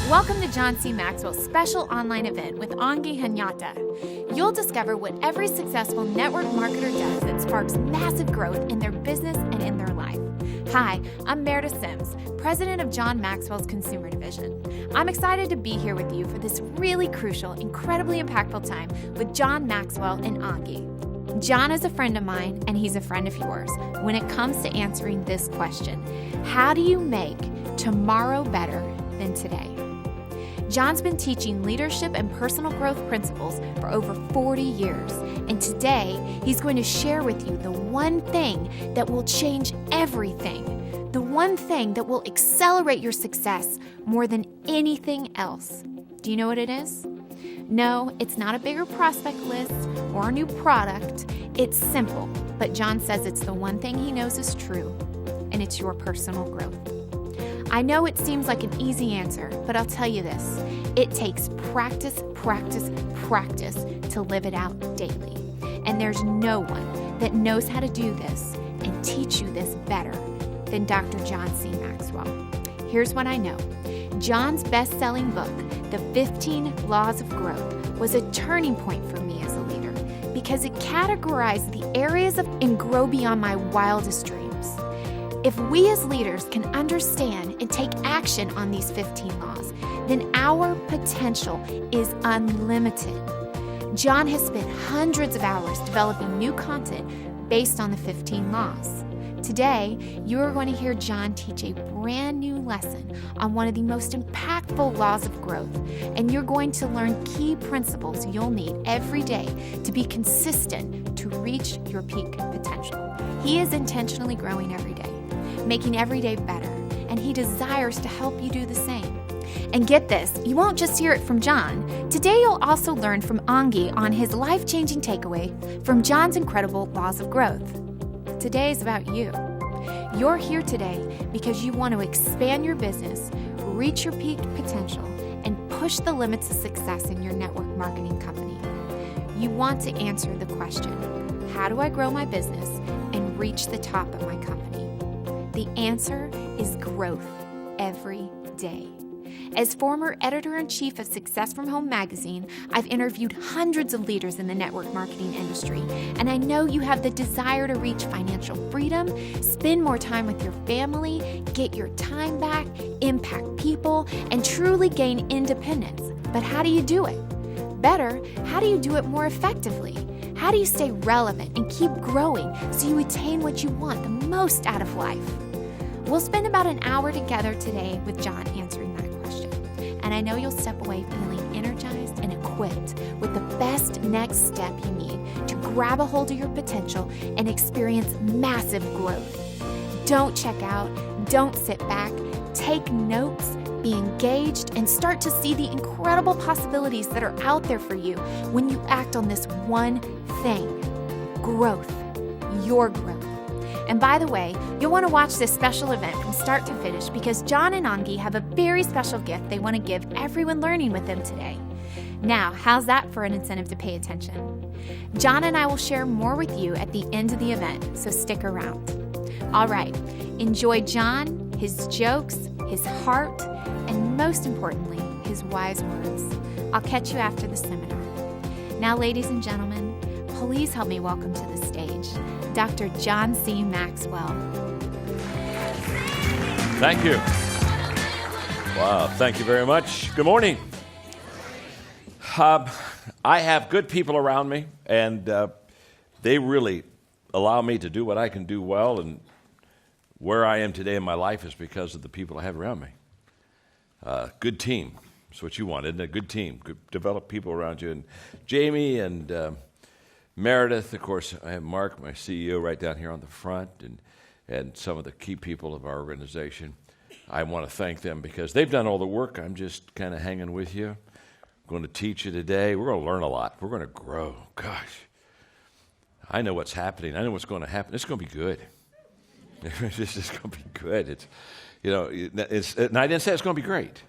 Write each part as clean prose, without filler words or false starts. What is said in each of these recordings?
Welcome to John C. Maxwell's special online event with Angi Hanyata. You'll discover what every successful network marketer does that sparks massive growth in their business and in their life. Hi, I'm Meredith Sims, president of John Maxwell's Consumer Division. I'm excited to be here with you for this really crucial, incredibly impactful time with John Maxwell and Angi. John is a friend of mine, and he's a friend of yours when it comes to answering this question: how do you make tomorrow better than today? John's been teaching leadership and personal growth principles for over 40 years, and today he's going to share with you the one thing that will change everything, the one thing that will accelerate your success more than anything else. Do you know what it is? No, it's not a bigger prospect list or a new product. It's simple, but John says it's the one thing he knows is true, and it's your personal growth. I know it seems like an easy answer, but I'll tell you this: it takes practice, practice, practice to live it out daily. And there's no one that knows how to do this and teach you this better than Dr. John C. Maxwell. Here's what I know. John's best-selling book, The 15 Laws of Growth, was a turning point for me as a leader because it categorized the areas and grow beyond my wildest dreams. If we as leaders can understand and take action on these 15 laws, then our potential is unlimited. John has spent hundreds of hours developing new content based on the 15 laws. Today, you are going to hear John teach a brand new lesson on one of the most impactful laws of growth, and you're going to learn key principles you'll need every day to be consistent to reach your peak potential. He is intentionally growing every day, making every day better, and he desires to help you do the same. And get this, you won't just hear it from John. Today you'll also learn from Angi on his life-changing takeaway from John's incredible laws of growth. Today is about you. You're here today because you want to expand your business, reach your peak potential, and push the limits of success in your network marketing company. You want to answer the question: how do I grow my business and reach the top of my company? The answer is growth every day. As former editor-in-chief of Success from Home magazine, I've interviewed hundreds of leaders in the network marketing industry, and I know you have the desire to reach financial freedom, spend more time with your family, get your time back, impact people, and truly gain independence. But how do you do it? Better, how do you do it more effectively? How do you stay relevant and keep growing so you attain what you want the most out of life? We'll spend about an hour together today with John answering that question. And I know you'll step away feeling energized and equipped with the best next step you need to grab a hold of your potential and experience massive growth. Don't check out, don't sit back, take notes, be engaged, and start to see the incredible possibilities that are out there for you when you act on this one thing: growth, your growth. And by the way, you'll want to watch this special event from start to finish because John and Angi have a very special gift they want to give everyone learning with them today. Now, how's that for an incentive to pay attention? John and I will share more with you at the end of the event, so stick around. All right, enjoy John, his jokes, his heart, and most importantly, his wise words. I'll catch you after the seminar. Now, ladies and gentlemen, please help me welcome to the stage Dr. John C. Maxwell. Thank you. Wow, thank you very much. Good morning. I have good people around me, and they really allow me to do what I can do well, and where I am today in my life is because of the people I have around me. Good team. That's what you want, isn't it? A good team. Good, develop people around you. And Jamie and Meredith, of course, I have Mark, my CEO, right down here on the front, and some of the key people of our organization. I want to thank them because they've done all the work. I'm just kind of hanging with you. I'm going to teach you today. We're going to learn a lot. We're going to grow. Gosh, I know what's happening. I know what's going to happen. It's going to be good. It's just going to be good. And I didn't say it's going to be great.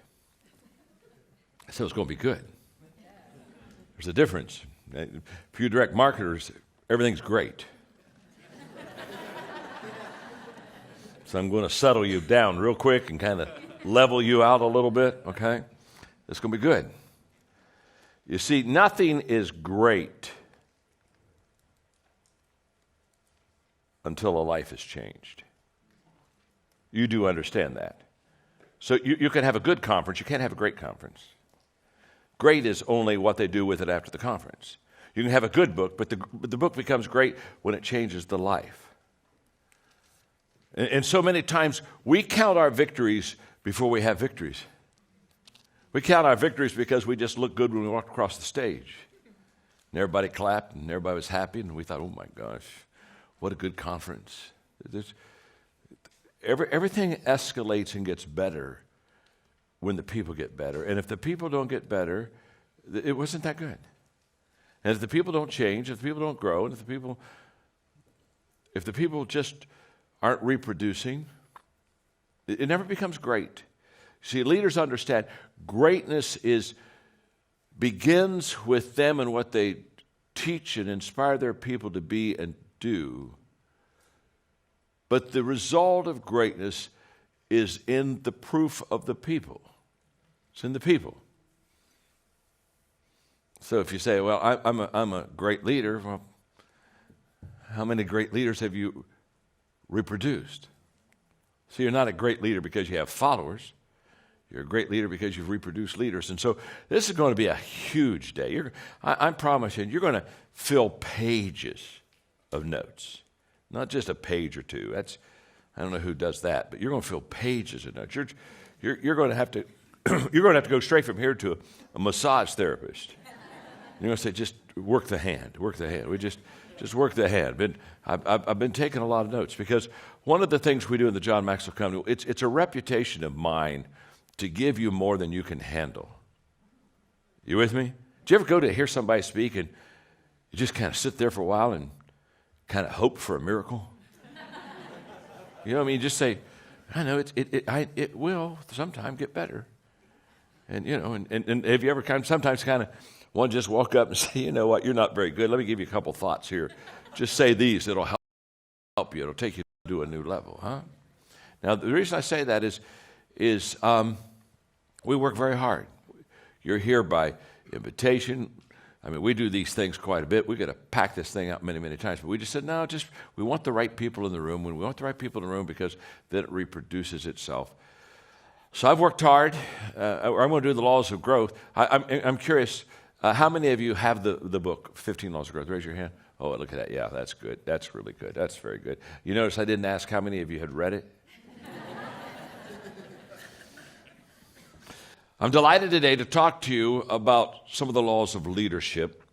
I said it's going to be good. There's a difference. For you direct marketers, everything's great. So I'm going to settle you down real quick and kind of level you out a little bit, okay? It's going to be good. You see, nothing is great until a life is changed. You do understand that. So you can have a good conference. You can't have a great conference. Great is only what they do with it after the conference. You can have a good book, but the book becomes great when it changes the life. And so many times we count our victories before we have victories. We count our victories because we just looked good when we walked across the stage. And everybody clapped and everybody was happy, and we thought, oh my gosh, what a good conference. Everything escalates and gets better when the people get better. And if the people don't get better, it wasn't that good. And if the people don't change, if the people don't grow, and if the people just aren't reproducing, it never becomes great. See, leaders understand greatness begins with them and what they teach and inspire their people to be and do. But the result of greatness is in the proof of the people. It's in the people. So if you say, well, I'm a great leader, well, how many great leaders have you reproduced? So you're not a great leader because you have followers. You're a great leader because you've reproduced leaders. And so this is going to be a huge day. I'm promising you're going to fill pages of notes. Not just a page or two. I don't know who does that, but you're going to fill pages of notes. You're going to have to you're going to have to go straight from here to a massage therapist. You're going to say, just work the hand. We just work the hand. I've been taking a lot of notes because one of the things we do in the John Maxwell Company, it's a reputation of mine to give you more than you can handle. You with me? Do you ever go to hear somebody speak and you just kind of sit there for a while and kind of hope for a miracle? You know what I mean? You just say, I know it will sometime get better. And you know, and have you ever sometimes one just walk up and say, you know what, you're not very good. Let me give you a couple thoughts here. Just say these, it'll help you. It'll take you to a new level, huh? Now, the reason I say that is we work very hard. You're here by invitation. I mean, we do these things quite a bit. We got to pack this thing out many, many times. But we just said, no, we want the right people in the room. When we want the right people in the room because then it reproduces itself. So I've worked hard. I'm going to do the laws of growth. I'm curious, how many of you have the book, 15 Laws of Growth? Raise your hand. Oh, look at that. Yeah, that's good. That's really good. That's very good. You notice I didn't ask how many of you had read it? I'm delighted today to talk to you about some of the laws of leadership.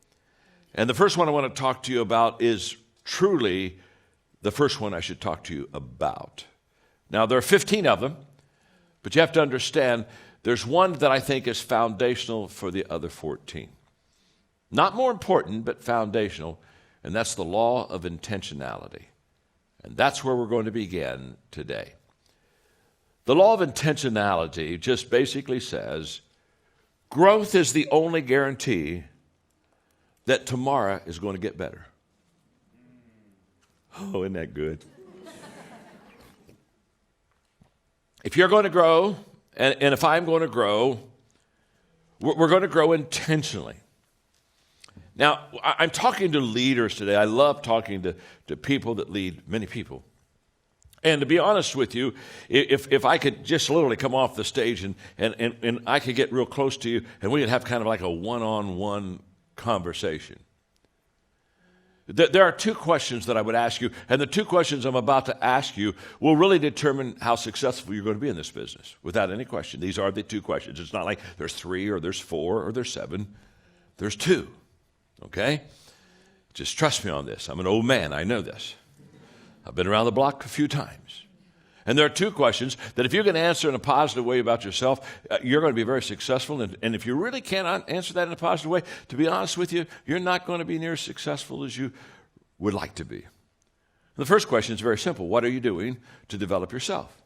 And the first one I want to talk to you about is truly the first one I should talk to you about. Now, there are 15 of them, but you have to understand there's one that I think is foundational for the other 14. Not more important, but foundational, and that's the law of intentionality. And that's where we're going to begin today. The law of intentionality just basically says growth is the only guarantee that tomorrow is going to get better. Oh, isn't that good? If you're going to grow, and if I'm going to grow, we're going to grow intentionally. Now, I'm talking to leaders today. I love talking to people that lead many people. And to be honest with you, if I could just literally come off the stage and I could get real close to you and we could have kind of like a one-on-one conversation. There are two questions that I would ask you, and the two questions I'm about to ask you will really determine how successful you're going to be in this business, without any question. These are the two questions. It's not like there's 3 or there's 4 or there's 7. There's 2, okay? Just trust me on this. I'm an old man. I know this. I've been around the block a few times. And there are 2 questions that if you can answer in a positive way about yourself, you're going to be very successful. And if you really cannot answer that in a positive way, to be honest with you, you're not going to be near as successful as you would like to be. The first question is very simple. What are you doing to develop yourself?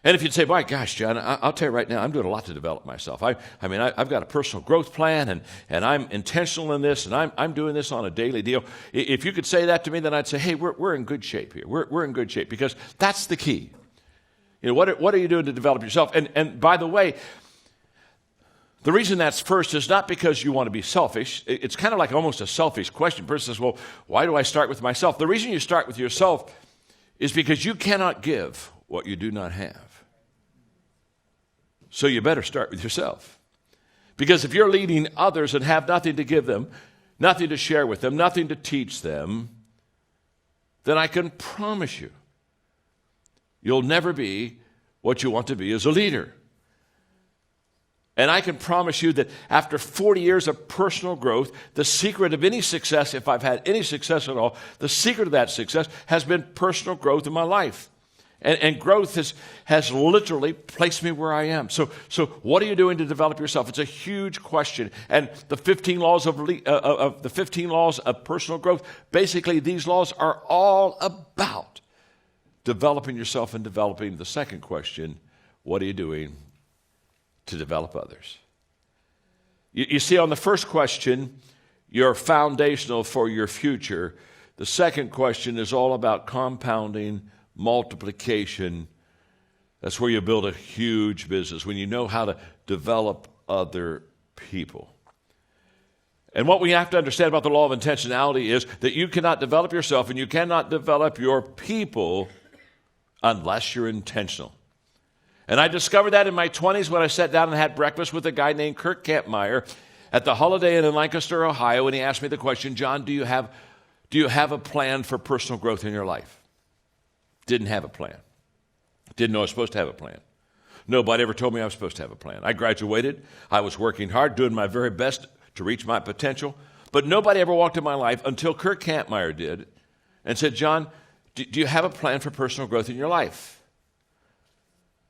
And if you'd say, my gosh, John, I'll tell you right now, I'm doing a lot to develop myself. I've got a personal growth plan, and I'm intentional in this, and I'm doing this on a daily deal. If you could say that to me, then I'd say, hey, we're in good shape here. We're in good shape, because that's the key. You know, what are you doing to develop yourself? And by the way, The reason that's first is not because you want to be selfish. It's kind of like almost a selfish question. The person says, well, why do I start with myself? The reason you start with yourself is because you cannot give what you do not have. So you better start with yourself. Because if you're leading others and have nothing to give them, nothing to share with them, nothing to teach them, then I can promise you, you'll never be what you want to be as a leader. And I can promise you that after 40 years of personal growth, the secret of any success, if I've had any success at all, the secret of that success has been personal growth in my life. And growth has literally placed me where I am. So what are you doing to develop yourself? It's a huge question. And the 15 laws of 15 laws of personal growth, basically these laws are all about developing yourself and developing the second question, what are you doing to develop others? You see, on the first question, you're foundational for your future. The second question is all about compounding, multiplication. That's where you build a huge business, when you know how to develop other people. And what we have to understand about the law of intentionality is that you cannot develop yourself and you cannot develop your people unless you're intentional. And I discovered that in my 20s when I sat down and had breakfast with a guy named Kirk Kampmeyer at the Holiday Inn in Lancaster, Ohio, and he asked me the question, John, do you have a plan for personal growth in your life? Didn't have a plan. Didn't know I was supposed to have a plan. Nobody ever told me I was supposed to have a plan. I graduated. I was working hard, doing my very best to reach my potential. But nobody ever walked in my life until Kirk Kampmeyer did and said, John, do you have a plan for personal growth in your life?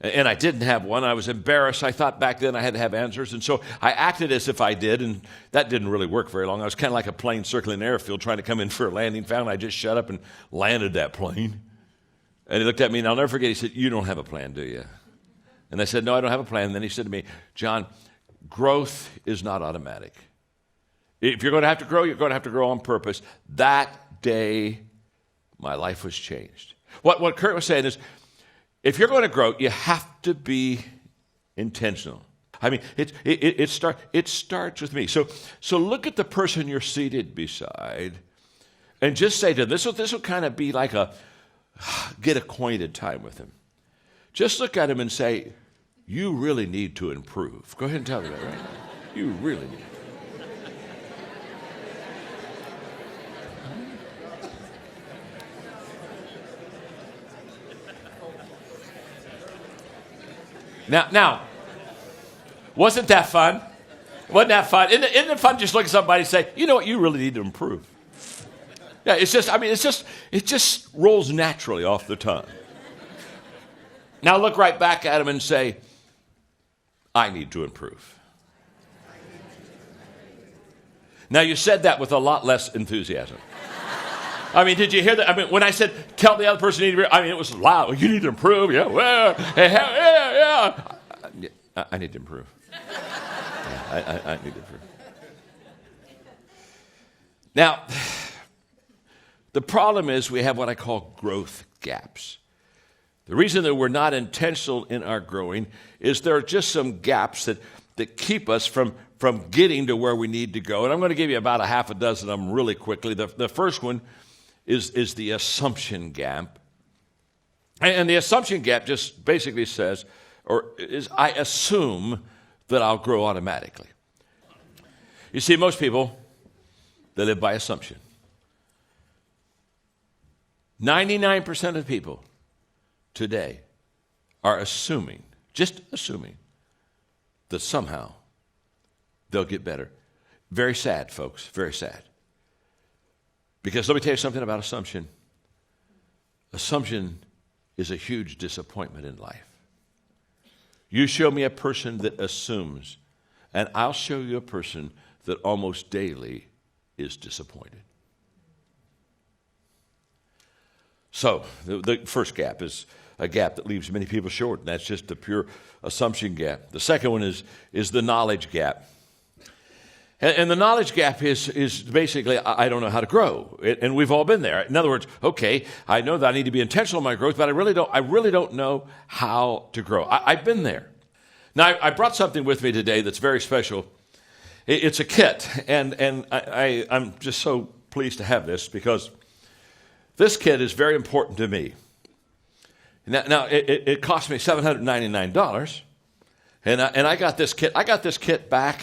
And I didn't have one. I was embarrassed. I thought back then I had to have answers. And so I acted as if I did, and that didn't really work very long. I was kind of like a plane circling an airfield trying to come in for a landing. Found I just shut up and landed that plane. And he looked at me, and I'll never forget, he said, you don't have a plan, do you? And I said, no, I don't have a plan. And then he said to me, John, growth is not automatic. If you're going to have to grow, you're going to have to grow on purpose. That day, my life was changed. What Kurt was saying is, if you're going to grow, you have to be intentional. I mean, it starts with me. So look at the person you're seated beside and just say to them, this will kind of be like a get acquainted time with him. Just look at him and say, you really need to improve. Go ahead and tell me that, right? You really need to. Now, wasn't that fun? Wasn't that fun? Isn't it fun just look at somebody and say, you know what, you really need to improve? Yeah, it just rolls naturally off the tongue. Now look right back at him and say, I need to improve. Now you said that with a lot less enthusiasm. I mean, did you hear that? I mean, when I said, tell the other person you need to improve, I mean, it was loud. You need to improve. Yeah, well, yeah. I need to improve. Yeah, I need to improve. Now, the problem is we have what I call growth gaps. The reason that we're not intentional in our growing is there are just some gaps that keep us from getting to where we need to go. And I'm going to give you about a half a dozen of them really quickly. The first one is the assumption gap. And the assumption gap just basically says, I assume that I'll grow automatically. You see, most people, they live by assumption. 99% of people today are just assuming, that somehow they'll get better. Very sad, folks, very sad. Because let me tell you something about assumption. Assumption is a huge disappointment in life. You show me a person that assumes, and I'll show you a person that almost daily is disappointed. So, the first gap is a gap that leaves many people short, and that's just the pure assumption gap. The second one is the knowledge gap. And the knowledge gap is basically, I don't know how to grow. And we've all been there. In other words, okay, I know that I need to be intentional in my growth, but I really don't know how to grow. I've been there. Now, I brought something with me today that's very special. It's a kit, and I'm just so pleased to have this because this kit is very important to me. Now it cost me $799, and I got this kit. I got this kit back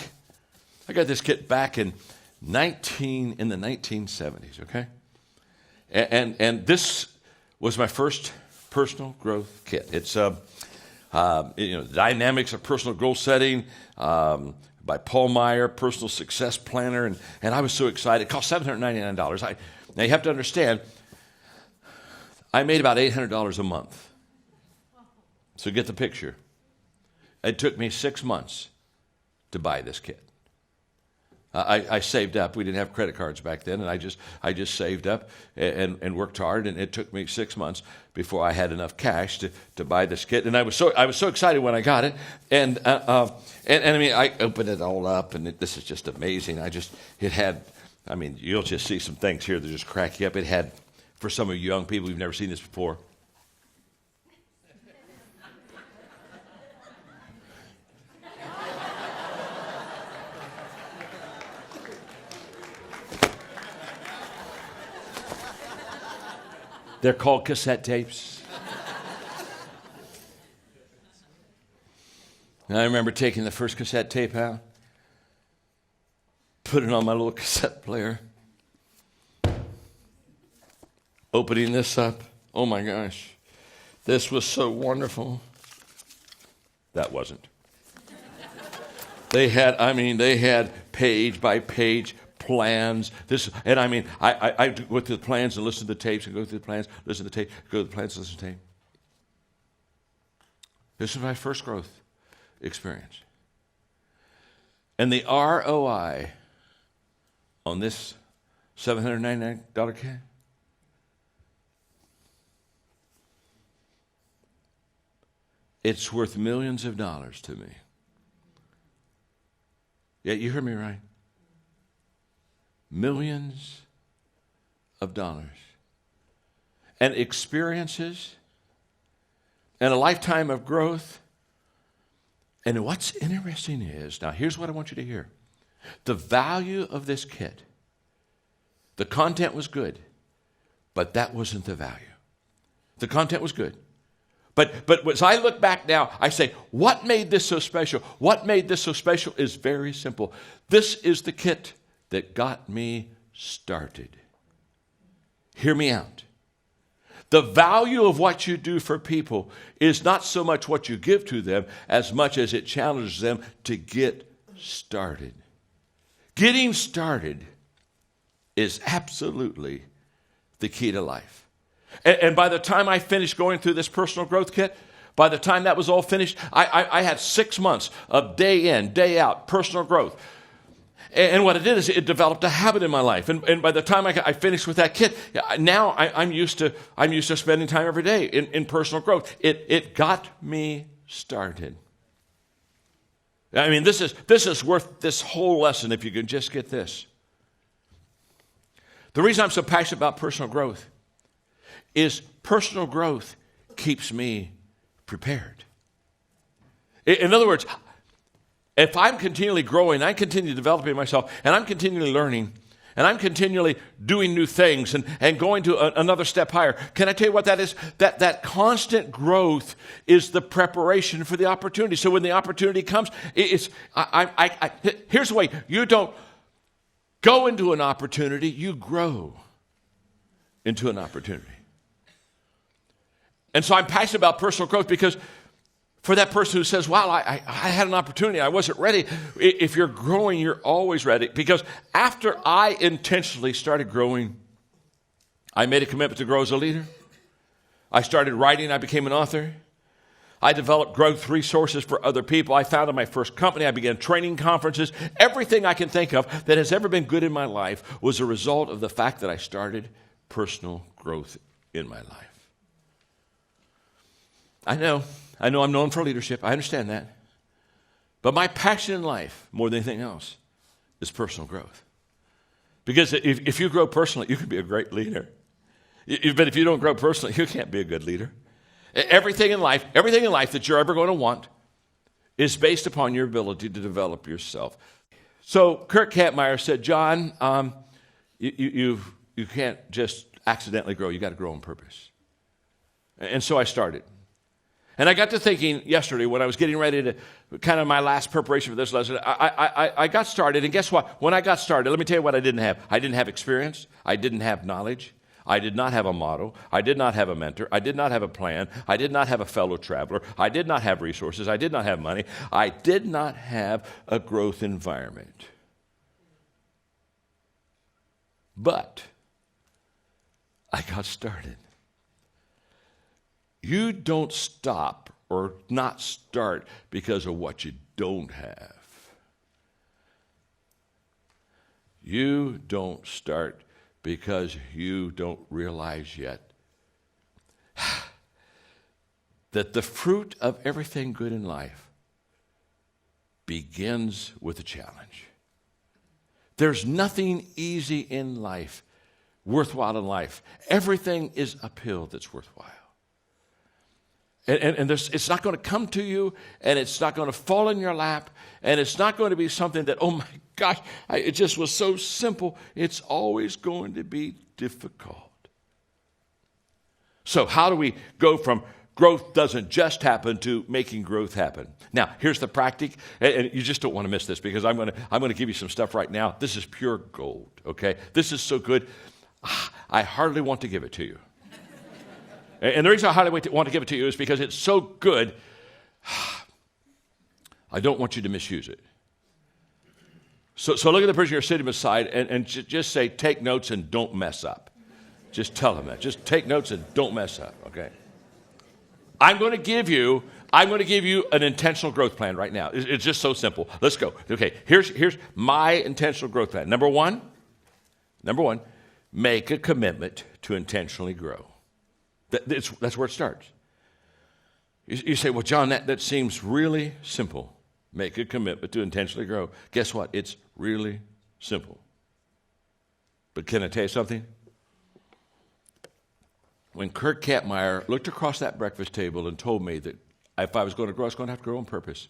in the 1970s. Okay, and this was my first personal growth kit. It's Dynamics of Personal Goal Setting by Paul Meyer, Personal Success Planner, and I was so excited. It cost $799. Now you have to understand, I made about $800 a month. So get the picture. It took me 6 months to buy this kit. I saved up. We didn't have credit cards back then, and I just saved up and worked hard. And it took me 6 months before I had enough cash to buy this kit. And I was so excited when I got it. And I mean, I opened it all up, and this is just amazing. You'll just see some things here that just crack you up. It had, for some of you young people who've never seen this before, they're called cassette tapes. And I remember taking the first cassette tape out, putting it on my little cassette player, opening this up. Oh my gosh, this was so wonderful. That wasn't. They had page by page plans. I go through the plans and listen to the tapes and go through the plans, listen to the tape, go to the plans, listen to the tape. This was my first growth experience. And the ROI on this $799 kit, it's worth millions of dollars to me. Yeah, you heard me right. Millions of dollars. And experiences and a lifetime of growth. And what's interesting is, now here's what I want you to hear. The value of this kit, the content was good, but that wasn't the value. The content was good. But as I look back now, I say, what made this so special? What made this so special is very simple. This is the kit that got me started. Hear me out. The value of what you do for people is not so much what you give to them as much as it challenges them to get started. Getting started is absolutely the key to life. And by the time I finished going through this personal growth kit, by the time that was all finished, I had 6 months of day in, day out personal growth. And what it did is it developed a habit in my life. And by the time I finished with that kit, now I'm used to spending time every day in personal growth. It got me started. I mean, this is worth this whole lesson if you can just get this. The reason I'm so passionate about personal growth is personal growth keeps me prepared. In other words, if I'm continually growing, I continue developing myself, and I'm continually learning, and I'm continually doing new things and going to another step higher, can I tell you what that is? That constant growth is the preparation for the opportunity. So when the opportunity comes, here's the way. You don't go into an opportunity, you grow into an opportunity. And so I'm passionate about personal growth because for that person who says, wow, I had an opportunity, I wasn't ready. If you're growing, you're always ready. Because after I intentionally started growing, I made a commitment to grow as a leader. I started writing, I became an author. I developed growth resources for other people. I founded my first company. I began training conferences. Everything I can think of that has ever been good in my life was a result of the fact that I started personal growth in my life. I know I'm known for leadership. I understand that. But my passion in life, more than anything else, is personal growth. Because if you grow personally, you can be a great leader. But if you don't grow personally, you can't be a good leader. Everything in life that you're ever going to want is based upon your ability to develop yourself. So Kurt Kampmeyer said, John, you can't just accidentally grow. You got to grow on purpose. And so I started. And I got to thinking yesterday when I was getting ready to, kind of my last preparation for this lesson, I got started. And guess what? When I got started, let me tell you what I didn't have. I didn't have experience. I didn't have knowledge. I did not have a model. I did not have a mentor. I did not have a plan. I did not have a fellow traveler. I did not have resources. I did not have money. I did not have a growth environment. But I got started. You don't stop or not start because of what you don't have. You don't start because you don't realize yet that the fruit of everything good in life begins with a challenge. There's nothing easy in life, worthwhile in life. Everything is uphill that's worthwhile. And it's not going to come to you, and it's not going to fall in your lap, and it's not going to be something that, oh my gosh, it just was so simple. It's always going to be difficult. So how do we go from growth doesn't just happen to making growth happen? Now, here's the practic, and you just don't want to miss this because I'm going to give you some stuff right now. This is pure gold, okay? This is so good, I hardly want to give it to you. And the reason I hardly want to give it to you is because it's so good, I don't want you to misuse it. So look at the person you're sitting beside and just say, take notes and don't mess up. Just tell them that. Just take notes and don't mess up, okay? I'm going to give you an intentional growth plan right now. It's just so simple. Let's go. Okay, here's my intentional growth plan. Number one, make a commitment to intentionally grow. That's where it starts. You say, well, John, that seems really simple. Make a commitment to intentionally grow. Guess what? It's really simple. But can I tell you something? When Kurt Kampmeyer looked across that breakfast table and told me that if I was going to grow, I was going to have to grow on purpose.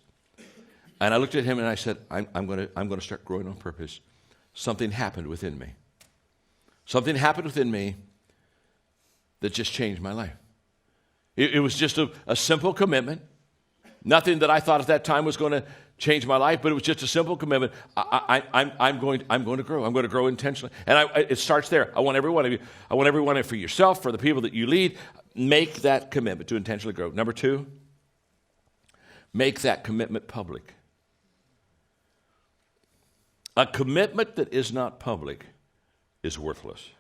And I looked at him and I said, I'm going to start growing on purpose. Something happened within me. Something happened within me that just changed my life. It was just a simple commitment. Nothing that I thought at that time was going to change my life, but it was just a simple commitment. I'm going to grow. I'm going to grow intentionally. And it starts there. I want every one of you, for yourself, for the people that you lead, make that commitment to intentionally grow. Number two, make that commitment public. A commitment that is not public is worthless.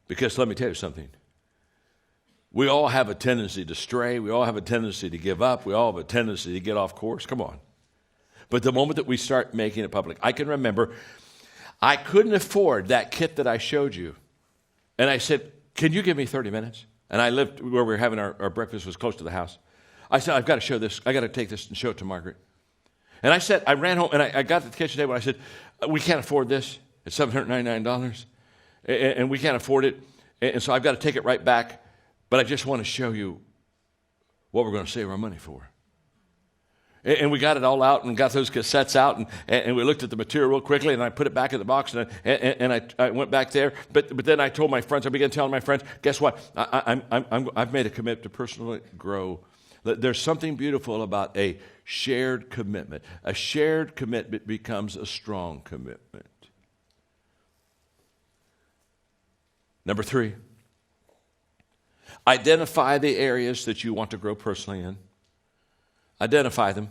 Because let me tell you something. We all have a tendency to stray. We all have a tendency to give up. We all have a tendency to get off course. Come on. But the moment that we start making it public, I can remember I couldn't afford that kit that I showed you. And I said, can you give me 30 minutes? And I lived where we were having our breakfast was close to the house. I said, I've got to show this. I got to take this and show it to Margaret. And I said, I ran home and I got to the kitchen table and I said, we can't afford this. It's $799. And we can't afford it. And so I've got to take it right back. But I just want to show you what we're going to save our money for. And we got it all out and got those cassettes out and we looked at the material real quickly and I put it back in the box and I went back there. But then I told my friends, I began telling my friends, guess what? I've made a commitment to personally grow. There's something beautiful about a shared commitment. A shared commitment becomes a strong commitment. Number three. Identify the areas that you want to grow personally in. Identify them.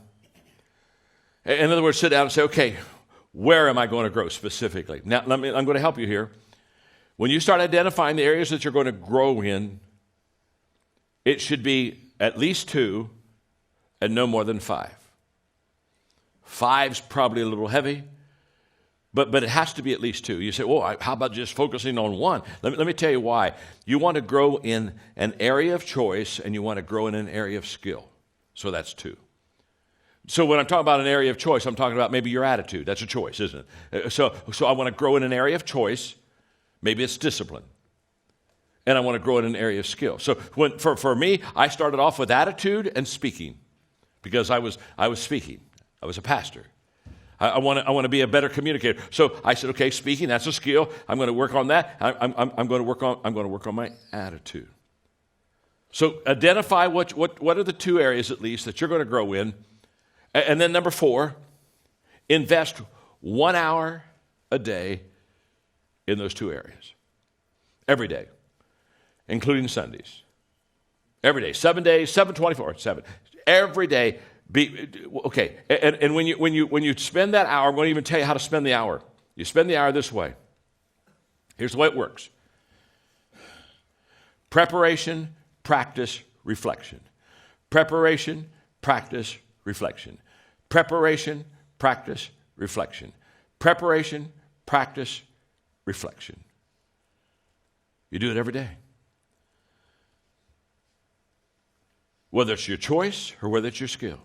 In other words, sit down and say, okay, where am I going to grow specifically? Now, I'm going to help you here. When you start identifying the areas that you're going to grow in, it should be at least 2 and no more than 5. 5's probably a little heavy. But it has to be at least 2. You say, well, how about just focusing on 1? Let me tell you why. You want to grow in an area of choice and you want to grow in an area of skill. So that's 2. So when I'm talking about an area of choice, I'm talking about maybe your attitude. That's a choice, isn't it? So I want to grow in an area of choice. Maybe it's discipline. And I want to grow in an area of skill. So for me, I started off with attitude and speaking. because I was speaking. I was a pastor. I want to be a better communicator. So I said, okay, speaking, that's a skill. I'm going to work on that. I'm going to work on my attitude. So identify what are the two areas at least that you're going to grow in. And then number 4, invest 1 hour a day in those two areas. Every day, including Sundays. Every day, 7 days, 7/24, 7. Every day. Okay, and when you spend that hour, I'm going to even tell you how to spend the hour. You spend the hour this way. Here's the way it works. Preparation, practice, reflection. Preparation, practice, reflection. Preparation, practice, reflection. Preparation, practice, reflection. You do it every day. Whether it's your choice or whether it's your skill.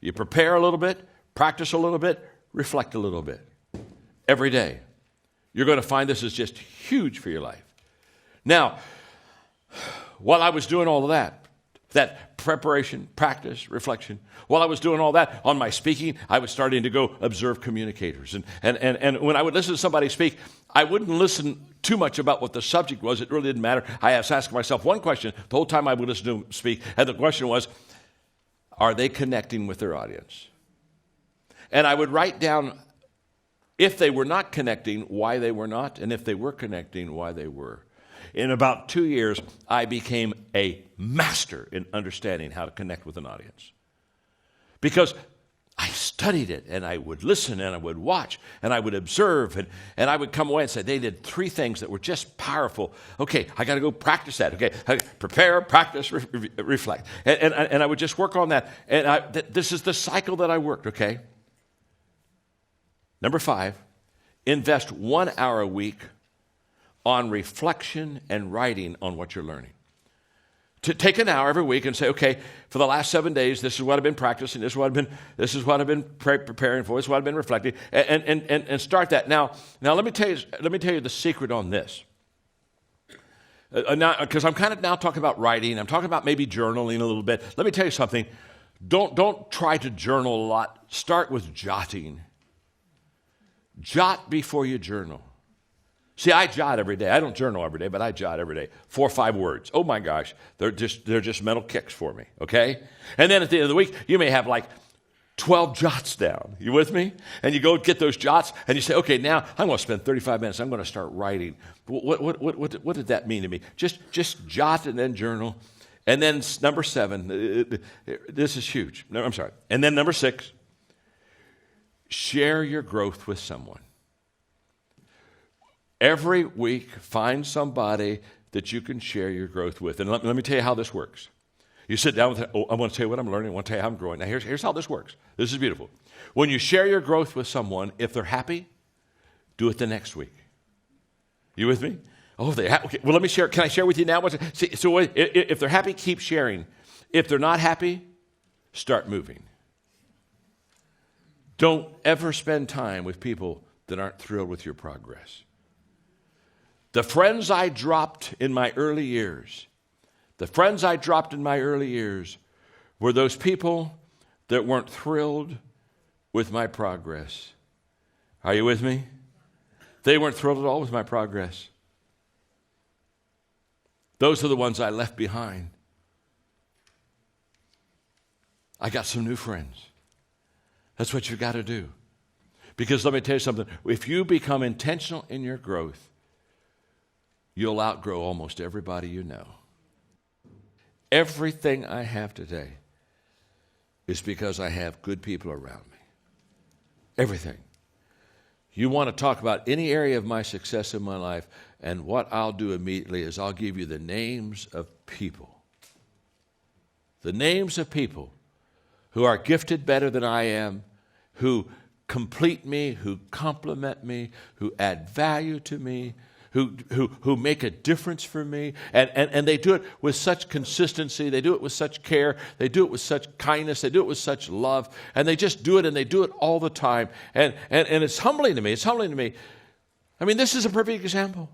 You prepare a little bit, practice a little bit, reflect a little bit. Every day. You're going to find this is just huge for your life. Now, while I was doing all of that preparation, practice, reflection, while I was doing all that on my speaking, I was starting to go observe communicators. And when I would listen to somebody speak, I wouldn't listen too much about what the subject was. It really didn't matter. I was asking myself one question the whole time I would listen to them speak, and the question was, are they connecting with their audience? And I would write down, if they were not connecting, why they were not, and if they were connecting, why they were. In about 2 years, I became a master in understanding how to connect with an audience. Because I studied it, and I would listen, and I would watch, and I would observe, and I would come away and say, they did 3 things that were just powerful. Okay, I got to go practice that. Okay, prepare, practice, reflect. And I would just work on that. And this is the cycle that I worked, okay? Number 5, invest 1 hour a week on reflection and writing on what you're learning. To take an hour every week and say, okay, for the last 7 days, this is what I've been practicing, this is what I've been preparing for, this is what I've been reflecting, and start that. Now let me tell you the secret on this. Because I'm kind of now talking about writing, I'm talking about maybe journaling a little bit. Let me tell you something. Don't try to journal a lot. Start with jotting. Jot before you journal. See, I jot every day. I don't journal every day, but I jot every day. 4 or 5 words. Oh my gosh, they're just mental kicks for me, okay? And then at the end of the week, you may have like 12 jots down. You with me? And you go get those jots, and you say, okay, now I'm going to spend 35 minutes. I'm going to start writing. What did that mean to me? Just jot and then journal. And then number 7, this is huge. No, I'm sorry. And then number 6, share your growth with someone. Every week, find somebody that you can share your growth with. And let me tell you how this works. You sit down with, I want to tell you what I'm learning. I want to tell you how I'm growing. Now, here's how this works. This is beautiful. When you share your growth with someone, if they're happy, do it the next week. You with me? Oh, they okay. Well, let me share. Can I share with you now? See, so if they're happy, keep sharing. If they're not happy, start moving. Don't ever spend time with people that aren't thrilled with your progress. The friends I dropped in my early years, were those people that weren't thrilled with my progress. Are you with me? They weren't thrilled at all with my progress. Those are the ones I left behind. I got some new friends. That's what you got to do. Because let me tell you something. If you become intentional in your growth, you'll outgrow almost everybody you know. Everything I have today is because I have good people around me. Everything. You want to talk about any area of my success in my life, and what I'll do immediately is I'll give you the names of people. The names of people who are gifted better than I am, who complete me, who complement me, who add value to me, who make a difference for me, and they do it with such consistency, they do it with such care, they do it with such kindness, they do it with such love, and they just do it, and they do it all the time, and it's humbling to me. I mean, this is a perfect example.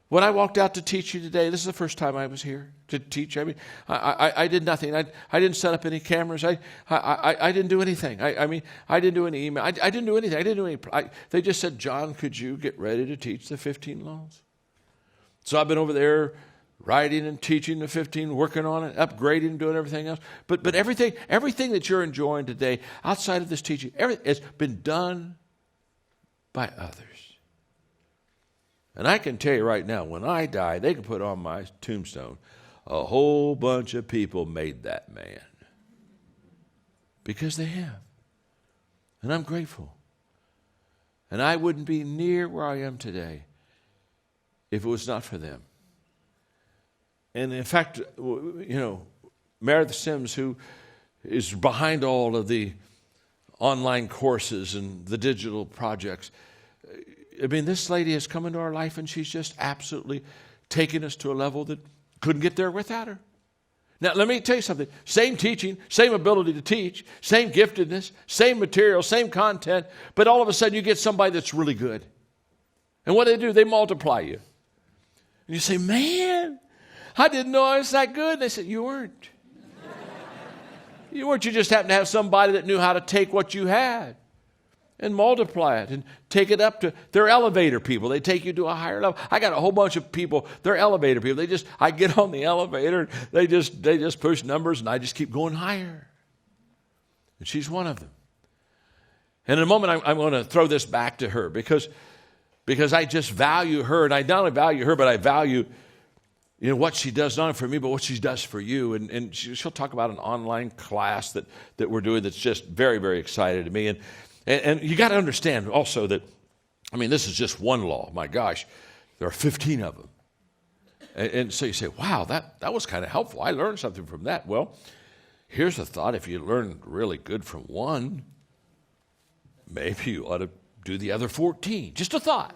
When I walked out to teach you today, this is the first time I was here to teach. I mean, I did nothing. I didn't set up any cameras. I didn't do anything. I didn't do any email. I didn't do anything. I didn't do any. They just said, John, could you get ready to teach the 15 laws? So I've been over there writing and teaching the 15, working on it, upgrading, doing everything else. But everything that you're enjoying today, outside of this teaching, has been done by others. And I can tell you right now, when I die, they can put on my tombstone, a whole bunch of people made that man. Because they have. And I'm grateful. And I wouldn't be near where I am today if it was not for them. And in fact, Meredith Sims, who is behind all of the online courses and the digital projects, this lady has come into our life and she's just absolutely taken us to a level that couldn't get there without her. Now, let me tell you something. Same teaching, same ability to teach, same giftedness, same material, same content, but all of a sudden you get somebody that's really good. And what do? They multiply you. And you say, man, I didn't know I was that good. And they said, you weren't. You weren't. You just happened to have somebody that knew how to take what you had and multiply it and take it up to, they're elevator people. They take you to a higher level. I got a whole bunch of people, they're elevator people. I get on the elevator, they just push numbers and I just keep going higher. And she's one of them. And in a moment, I'm going to throw this back to her because I just value her. And I not only value her, but I value what she does, not only for me, but what she does for you. And she'll talk about an online class that we're doing that's just very, very exciting to me. And you got to understand also that, this is just one law. My gosh, there are 15 of them. And so you say, wow, that was kind of helpful. I learned something from that. Well, here's a thought. If you learn really good from one, maybe you ought to do the other 14. Just a thought.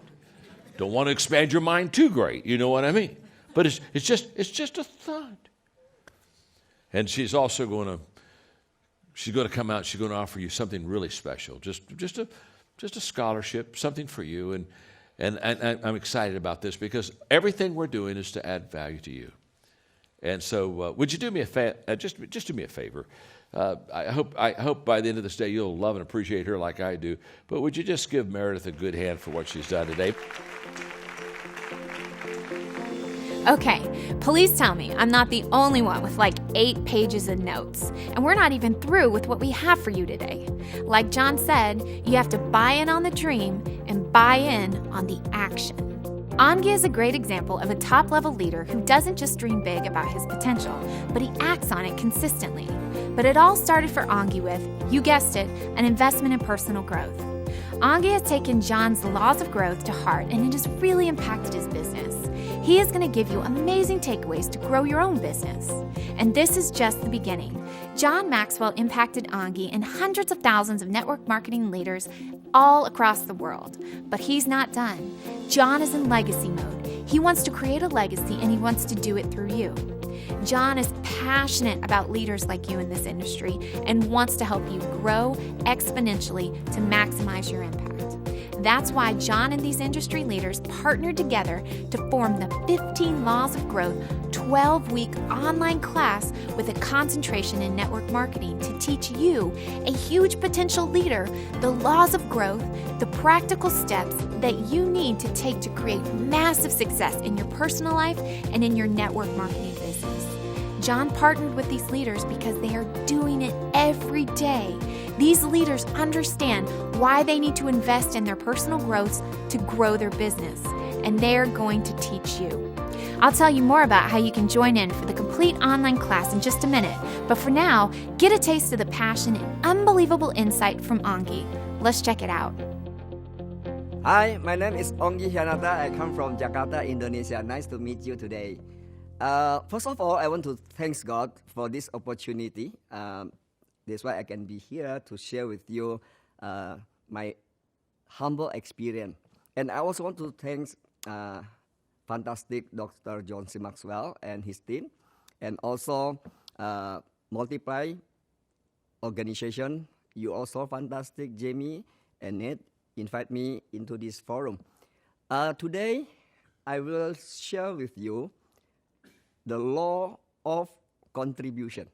Don't want to expand your mind too great. You know what I mean? But it's just a thought. And she's also going to come out. She's going to offer you something really special, just a scholarship, something for you. And I'm excited about this because everything we're doing is to add value to you. And so, would you do me a just do me a favor? I hope by the end of this day you'll love and appreciate her like I do. But would you just give Meredith a good hand for what she's done today? Okay, please tell me I'm not the only one with 8 pages of notes. And we're not even through with what we have for you today. Like John said, you have to buy in on the dream and buy in on the action. Ongi is a great example of a top-level leader who doesn't just dream big about his potential, but he acts on it consistently. But it all started for Ongi with, you guessed it, an investment in personal growth. Ongi has taken John's laws of growth to heart, and it has really impacted his business. He is going to give you amazing takeaways to grow your own business. And this is just the beginning. John Maxwell impacted Ongi and hundreds of thousands of network marketing leaders all across the world. But he's not done. John is in legacy mode. He wants to create a legacy, and he wants to do it through you. John is passionate about leaders like you in this industry and wants to help you grow exponentially to maximize your impact. That's why John and these industry leaders partnered together to form the 15 Laws of Growth 12-week online class with a concentration in network marketing to teach you, a huge potential leader, the laws of growth, the practical steps that you need to take to create massive success in your personal life and in your network marketing business. John partnered with these leaders because they are doing it every day. These leaders understand why they need to invest in their personal growth to grow their business, and they're going to teach you. I'll tell you more about how you can join in for the complete online class in just a minute, but for now, get a taste of the passion and unbelievable insight from Ongi. Let's check it out. Hi, my name is Ongi Hianata. I come from Jakarta, Indonesia. Nice to meet you today. First of all, I want to thank God for this opportunity. That's why I can be here to share with you my humble experience. And I also want to thank fantastic Dr. John C. Maxwell and his team, and also Multiply organization. You also fantastic, Jamie and Ned, invite me into this forum. Today, I will share with you the law of contribution.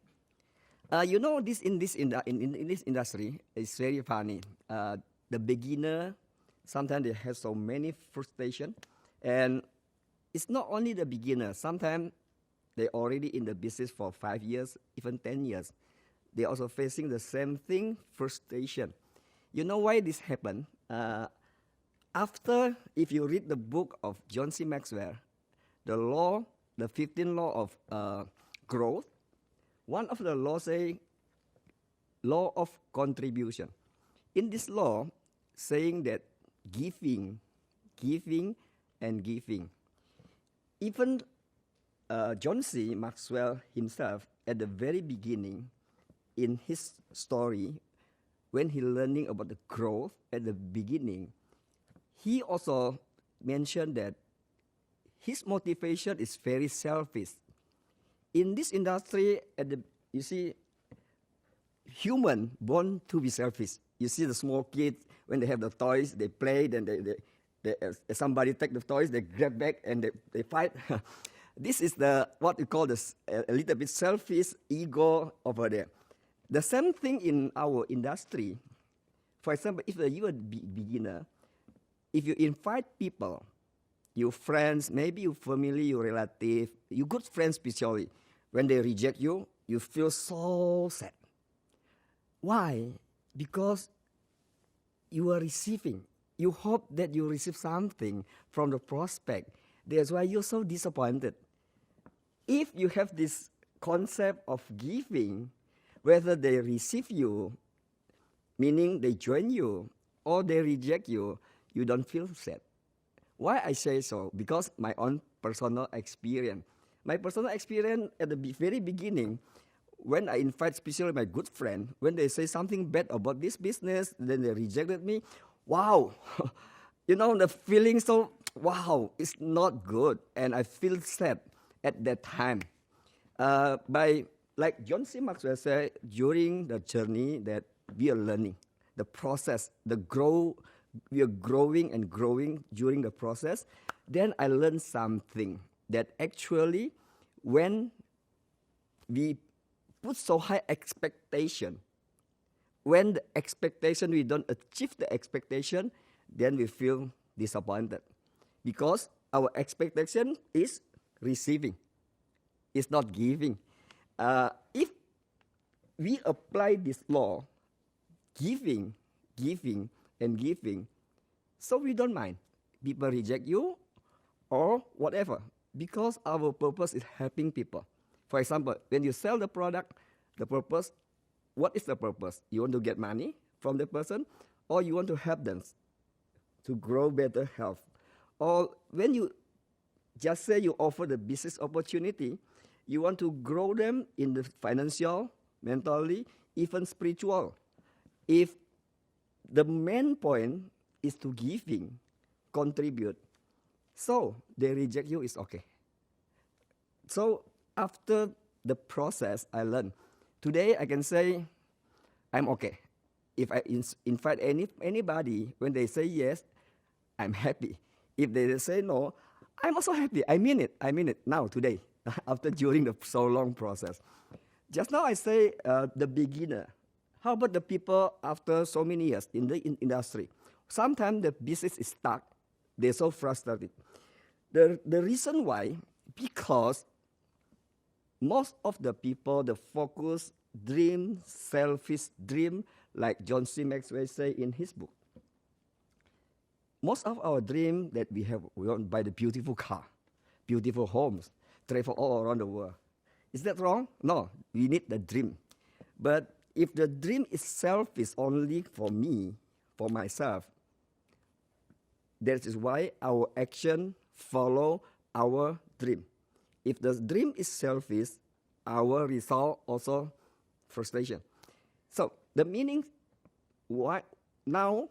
You know, in this industry, it's very funny. The beginner, sometimes they have so many frustration, and it's not only the beginner. Sometimes they're already in the business for 5 years, even 10 years. They're also facing the same thing, frustration. You know why this happened? If you read the book of John C. Maxwell, the 15th law of growth, one of the laws say, law of contribution. In this law, saying that giving, and giving. Even John C. Maxwell himself, at the very beginning, in his story, when he learning about the growth at the beginning, he also mentioned that his motivation is very selfish. In this industry, you see, human born to be selfish. You see the small kids, when they have the toys, they play, then somebody take the toys, they grab back and they fight. This is what we call a little bit selfish ego over there. The same thing in our industry. For example, if you're a beginner, if you invite people, your friends, maybe your family, your relative, your good friends especially, when they reject you, you feel so sad. Why? Because you are receiving. You hope that you receive something from the prospect. That's why you're so disappointed. If you have this concept of giving, whether they receive you, meaning they join you, or they reject you, you don't feel sad. Why I say so? Because my own personal experience. My personal experience at the very beginning, when I invite especially my good friend, when they say something bad about this business, then they rejected me. Wow, you know, the feeling so, wow, it's not good. And I feel sad at that time. Like John C. Maxwell said, during the journey that we are learning, the process, we are growing and growing during the process. Then I learned something that actually when we put so high expectation, when the expectation, we don't achieve the expectation, then we feel disappointed. Because our expectation is receiving, it's not giving. If we apply this law, giving, and giving, so we don't mind. People reject you or whatever, because our purpose is helping people. For example, when you sell the product, the purpose, what is the purpose? You want to get money from the person, or you want to help them to grow better health? Or when you just say you offer the business opportunity, you want to grow them in the financial, mentally, even spiritual. If the main point is to giving, contribute, so they reject you, is okay. So after the process, I learned. Today I can say I'm okay. If I invite anybody, when they say yes, I'm happy. If they say no, I'm also happy. I mean it now, today, during the so long process. Just now I say the beginner. How about the people after so many years in the industry? Sometimes the business is stuck. They're so frustrated. The reason why, because most of the people, the focus, dream, selfish dream, like John C. Maxwell say in his book. Most of our dream that we want to buy the beautiful car, beautiful homes, travel all around the world. Is that wrong? No, we need the dream. But if the dream itself is only for me, for myself, that is why our action follow our dream. If the dream is selfish, our result also frustration. So the meaning, now,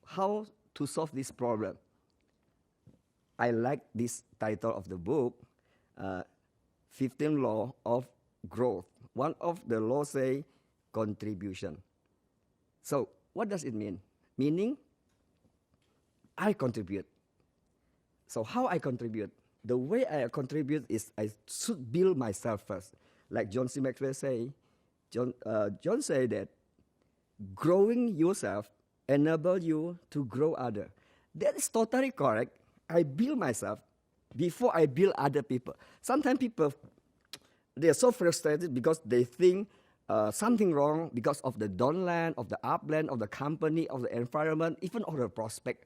how to solve this problem? I like this title of the book, 15 Law of Growth. One of the laws say contribution. So what does it mean? Meaning, I contribute. So how I contribute? The way I contribute is I should build myself first. Like John C. Maxwell say, John say that growing yourself enable you to grow other. That is totally correct. I build myself before I build other people. Sometimes people, they are so frustrated because they think something wrong because of the downland, of the upland, of the company, of the environment, even of the prospect.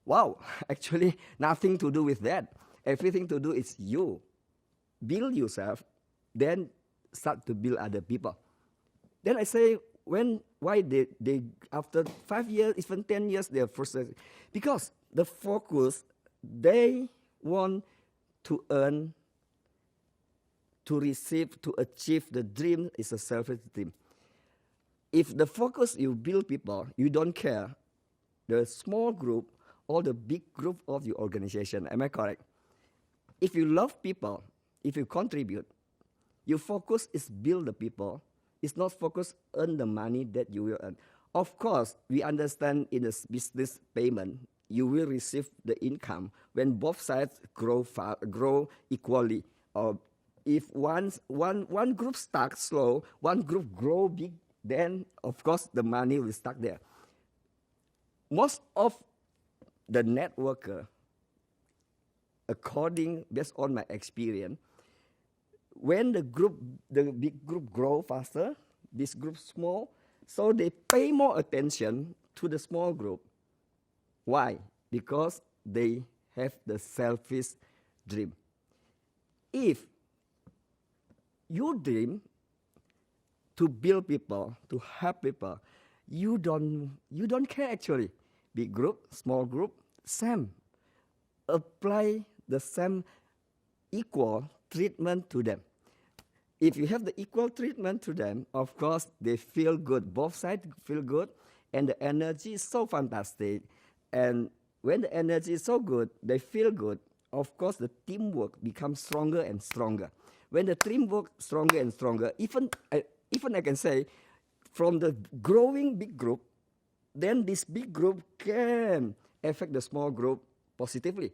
Wow, actually nothing to do with that. Everything to do is you. Build yourself, then start to build other people. Then I say, why they after 5 years, even 10 years, they are frustrated? Because the focus, they want to earn, to receive, to achieve the dream is a selfish dream. If the focus you build people, you don't care the small group or the big group of your organization. Am I correct? If you love people, if you contribute, your focus is build the people. It's not focus earn the money that you will earn. Of course, we understand in a business payment, you will receive the income when both sides grow equally. Or if one group starts slow, one group grow big, then of course the money will stuck there. Most of the networker, based on my experience, when the big group grow faster, this group small, so they pay more attention to the small group. Why? Because they have the selfish dream. If you dream to build people, to help people, you don't care actually. Big group, small group, same. Apply the same equal treatment to them. If you have the equal treatment to them, of course, they feel good. Both sides feel good, and the energy is so fantastic. And when the energy is so good, they feel good. Of course, the teamwork becomes stronger and stronger. When the teamwork stronger and stronger, even I can say, from the growing big group, then this big group can affect the small group positively.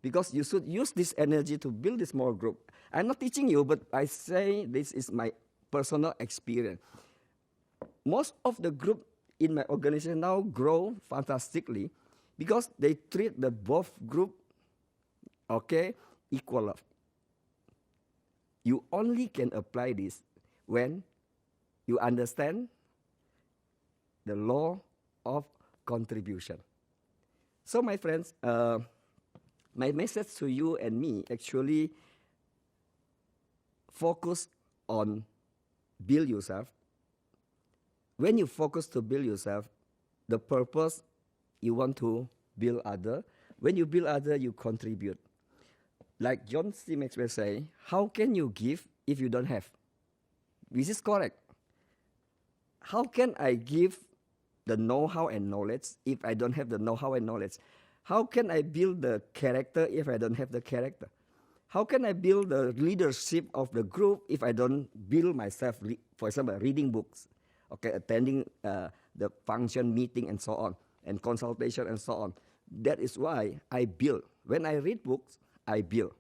Because you should use this energy to build a small group. I'm not teaching you, but I say this is my personal experience. Most of the group in my organization now grow fantastically because they treat the both group, equal love. You only can apply this when you understand the law of contribution. So my friends, my message to you and me actually focus on build yourself. When you focus to build yourself, the purpose you want to build other. When you build other, you contribute. Like John C. Maxwell say, how can you give if you don't have? This is correct. How can I give the know-how and knowledge if I don't have the know-how and knowledge? How can I build the character if I don't have the character? How can I build the leadership of the group if I don't build myself, for example, reading books, attending the function, meeting, and so on, and consultation, and so on. That is why I build. When I read books, I build.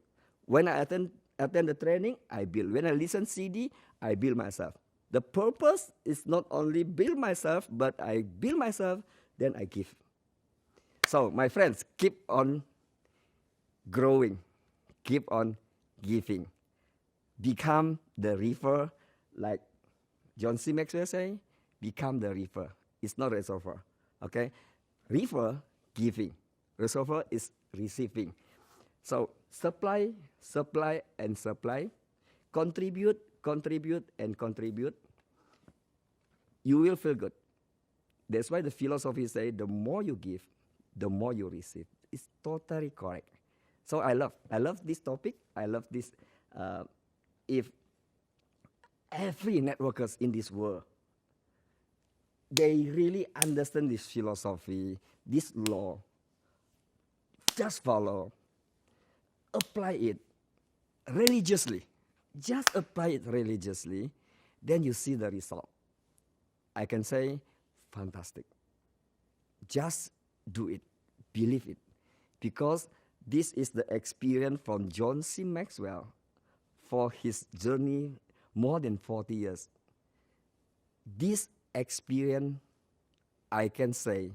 When I attend the training, I build. When I listen CD, I build myself. The purpose is not only build myself, but I build myself, then I give. So, my friends, keep on growing. Keep on giving. Become the river, like John C. Maxwell say, become the river. It's not reservoir, okay? River, giving. Reservoir is receiving. So, supply, and supply. Contribute, and contribute. You will feel good. That's why the philosophy say, the more you give, the more you receive. It's totally correct. So I love this topic. I love this. If every networkers in this world, they really understand this philosophy, this law, just follow, apply it religiously. Just apply it religiously, then you see the result. I can say, fantastic. Just do it. Believe it. Because This is the experience from John C. Maxwell for his journey more than 40 years. This experience, I can say,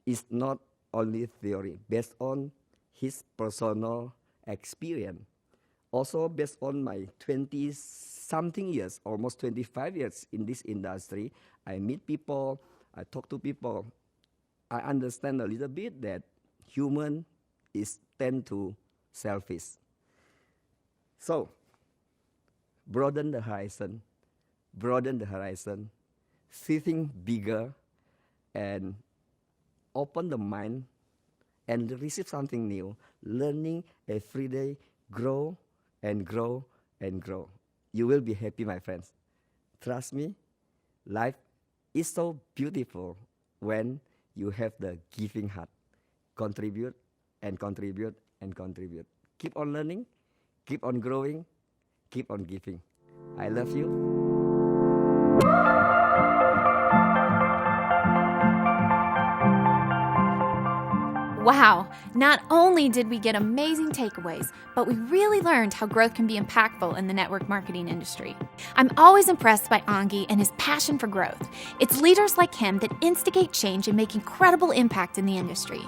is not only theory, based on his personal experience. Also based on my 20-something years, almost 25 years in this industry, I meet people, I talk to people. I understand a little bit that human tend to selfish. So, broaden the horizon, thinking bigger, and open the mind and receive something new, learning every day, grow and grow and grow. You will be happy, my friends. Trust me, life is so beautiful when you have the giving heart. Contribute and contribute and contribute. Keep on learning, keep on growing, keep on giving. I love you. Wow, not only did we get amazing takeaways, but we really learned how growth can be impactful in the network marketing industry. I'm always impressed by Ongi and his passion for growth. It's leaders like him that instigate change and make incredible impact in the industry.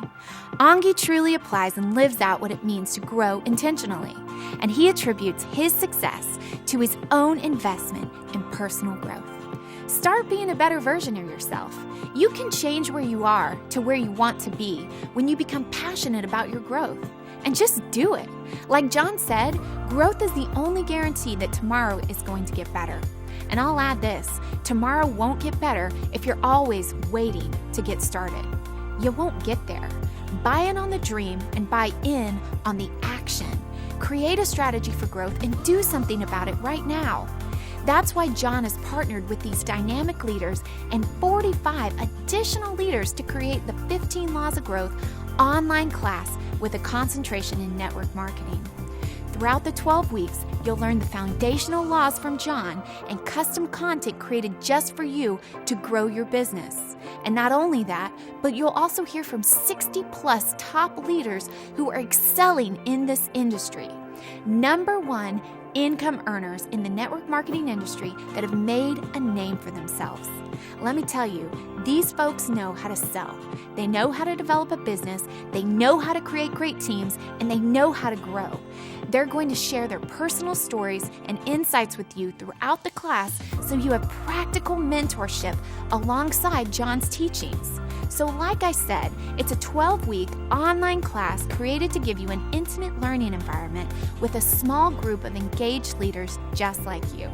Ongi truly applies and lives out what it means to grow intentionally, and he attributes his success to his own investment in personal growth. Start being a better version of yourself. You can change where you are to where you want to be when you become passionate about your growth. And just do it. Like John said, growth is the only guarantee that tomorrow is going to get better. And I'll add this, tomorrow won't get better if you're always waiting to get started. You won't get there. Buy in on the dream and buy in on the action. Create a strategy for growth and do something about it right now. That's why John has partnered with these dynamic leaders and 45 additional leaders to create the 15 Laws of Growth online class with a concentration in network marketing. Throughout the 12 weeks, you'll learn the foundational laws from John and custom content created just for you to grow your business. And not only that, but you'll also hear from 60 plus top leaders who are excelling in this industry. Number one income earners in the network marketing industry that have made a name for themselves. Let me tell you, these folks know how to sell. They know how to develop a business, they know how to create great teams, and they know how to grow. They're going to share their personal stories and insights with you throughout the class so you have practical mentorship alongside John's teachings. So like I said, it's a 12-week online class created to give you an intimate learning environment with a small group of engaged leaders just like you.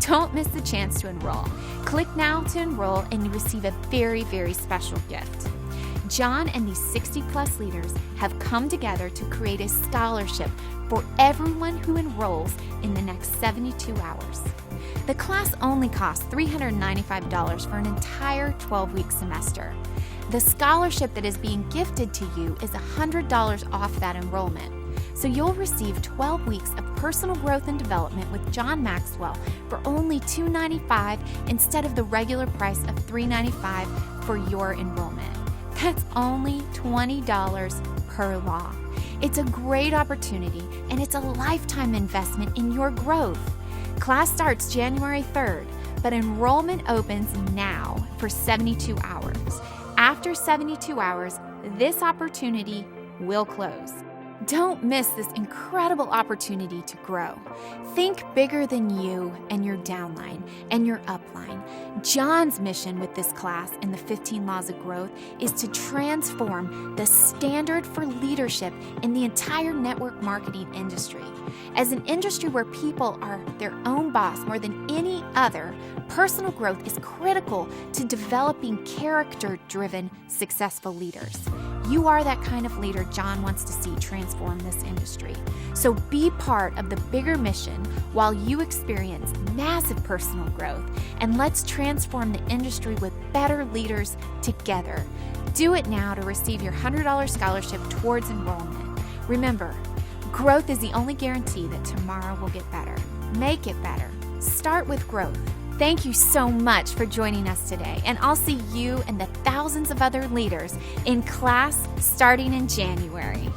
Don't miss the chance to enroll. Click now to enroll and you receive a very, very special gift. John and these 60-plus leaders have come together to create a scholarship for everyone who enrolls in the next 72 hours. The class only costs $395 for an entire 12-week semester. The scholarship that is being gifted to you is $100 off that enrollment. So you'll receive 12 weeks of personal growth and development with John Maxwell for only $295 instead of the regular price of $395 for your enrollment. That's only $20 per law. It's a great opportunity and it's a lifetime investment in your growth. Class starts January 3rd, but enrollment opens now for 72 hours. After 72 hours, this opportunity will close. Don't miss this incredible opportunity to grow. Think bigger than you and your downline and your upline. John's mission with this class and the 15 Laws of Growth is to transform the standard for leadership in the entire network marketing industry. As an industry where people are their own boss more than any other, personal growth is critical to developing character-driven, successful leaders. You are that kind of leader John wants to see transform this industry. So be part of the bigger mission while you experience massive personal growth, and let's transform the industry with better leaders together. Do it now to receive your $100 scholarship towards enrollment. Remember, growth is the only guarantee that tomorrow will get better. Make it better. Start with growth. Thank you so much for joining us today, and I'll see you and the thousands of other leaders in class starting in January.